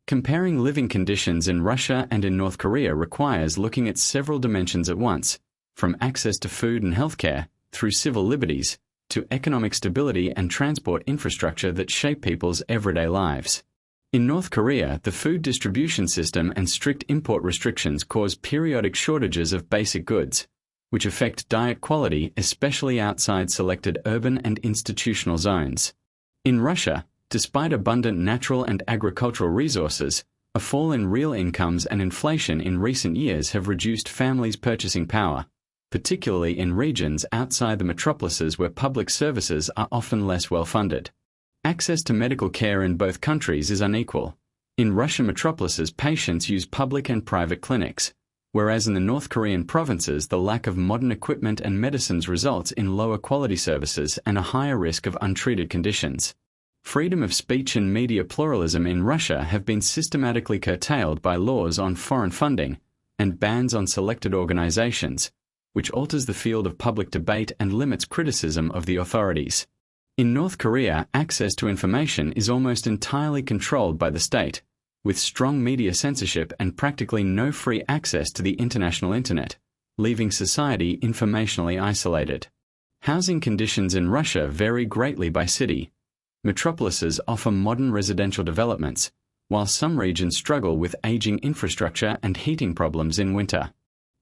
Comparing living conditions in Russia and in North Korea requires looking at several dimensions at once, from access to food and healthcare, through civil liberties, to economic stability and transport infrastructure that shape people's everyday lives. In North Korea, the food distribution system and strict import restrictions cause periodic shortages of basic goods, which affect diet quality, especially outside selected urban and institutional zones. In Russia, despite abundant natural and agricultural resources, a fall in real incomes and inflation in recent years have reduced families' purchasing power, particularly in regions outside the metropolises where public services are often less well funded. Access to medical care in both countries is unequal. In Russian metropolises, patients use public and private clinics, whereas in the North Korean provinces the lack of modern equipment and medicines results in lower quality services and a higher risk of untreated conditions. Freedom of speech and media pluralism in Russia have been systematically curtailed by laws on foreign funding and bans on selected organizations, which alters the field of public debate and limits criticism of the authorities. In North Korea, access to information is almost entirely controlled by the state, with strong media censorship and practically no free access to the international internet, leaving society informationally isolated. Housing conditions in Russia vary greatly by city. Metropolises offer modern residential developments, while some regions struggle with aging infrastructure and heating problems in winter.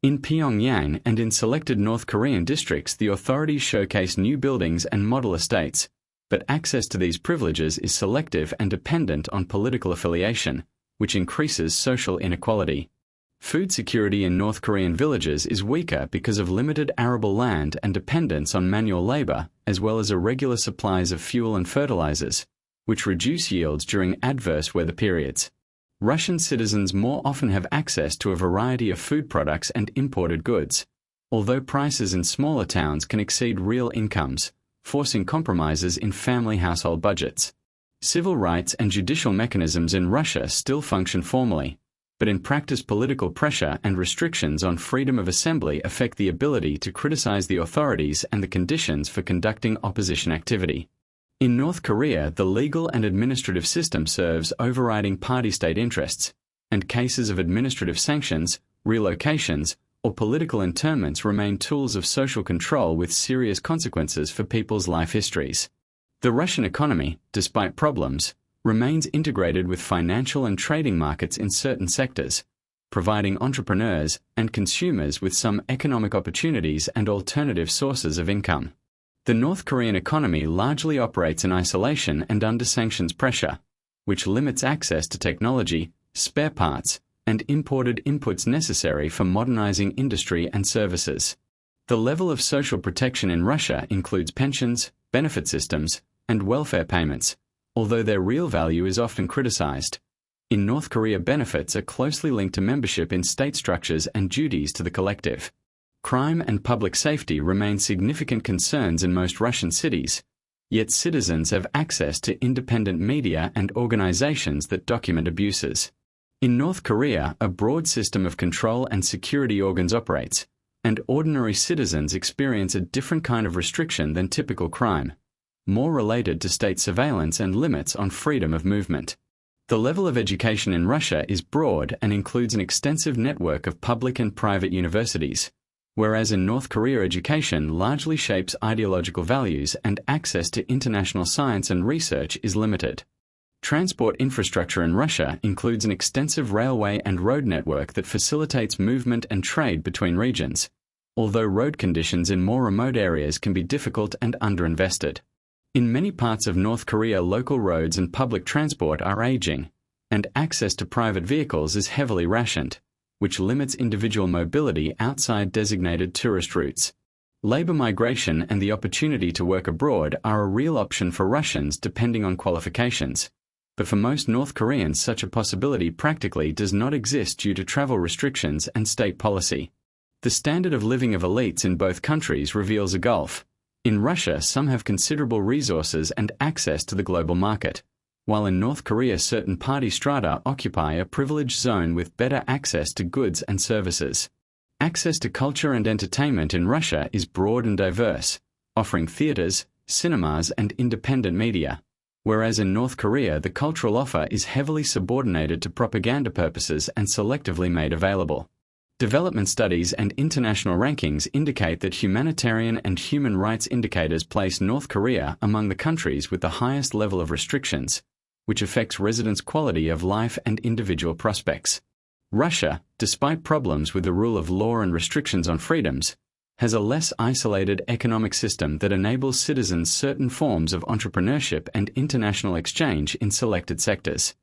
In Pyongyang and in selected North Korean districts, the authorities showcase new buildings and model estates, but access to these privileges is selective and dependent on political affiliation, which increases social inequality. Food security in North Korean villages is weaker because of limited arable land and dependence on manual labor, as well as irregular supplies of fuel and fertilizers, which reduce yields during adverse weather periods. Russian citizens more often have access to a variety of food products and imported goods, although prices in smaller towns can exceed real incomes, forcing compromises in family household budgets. Civil rights and judicial mechanisms in Russia still function formally, but in practice political pressure and restrictions on freedom of assembly affect the ability to criticize the authorities and the conditions for conducting opposition activity. In North Korea, the legal and administrative system serves overriding party-state interests, and cases of administrative sanctions, relocations, or political internments remain tools of social control with serious consequences for people's life histories. The Russian economy, despite problems, remains integrated with financial and trading markets in certain sectors, providing entrepreneurs and consumers with some economic opportunities and alternative sources of income. The North Korean economy largely operates in isolation and under sanctions pressure, which limits access to technology, spare parts, and imported inputs necessary for modernizing industry and services. The level of social protection in Russia includes pensions, benefit systems, and welfare payments, although their real value is often criticized. In North Korea, benefits are closely linked to membership in state structures and duties to the collective. Crime and public safety remain significant concerns in most Russian cities, yet citizens have access to independent media and organizations that document abuses. In North Korea, a broad system of control and security organs operates, and ordinary citizens experience a different kind of restriction than typical crime, more related to state surveillance and limits on freedom of movement. The level of education in Russia is broad and includes an extensive network of public and private universities, whereas in North Korea education largely shapes ideological values and access to international science and research is limited. Transport infrastructure in Russia includes an extensive railway and road network that facilitates movement and trade between regions, although road conditions in more remote areas can be difficult and underinvested. In many parts of North Korea, local roads and public transport are aging, and access to private vehicles is heavily rationed, which limits individual mobility outside designated tourist routes. Labor migration and the opportunity to work abroad are a real option for Russians depending on qualifications, but for most North Koreans such a possibility practically does not exist due to travel restrictions and state policy. The standard of living of elites in both countries reveals a gulf. In Russia, some have considerable resources and access to the global market, while in North Korea certain party strata occupy a privileged zone with better access to goods and services. Access to culture and entertainment in Russia is broad and diverse, offering theaters, cinemas, and independent media, whereas in North Korea the cultural offer is heavily subordinated to propaganda purposes and selectively made available. Development studies and international rankings indicate that humanitarian and human rights indicators place North Korea among the countries with the highest level of restrictions, which affects residents' quality of life and individual prospects. Russia, despite problems with the rule of law and restrictions on freedoms, has a less isolated economic system that enables citizens certain forms of entrepreneurship and international exchange in selected sectors.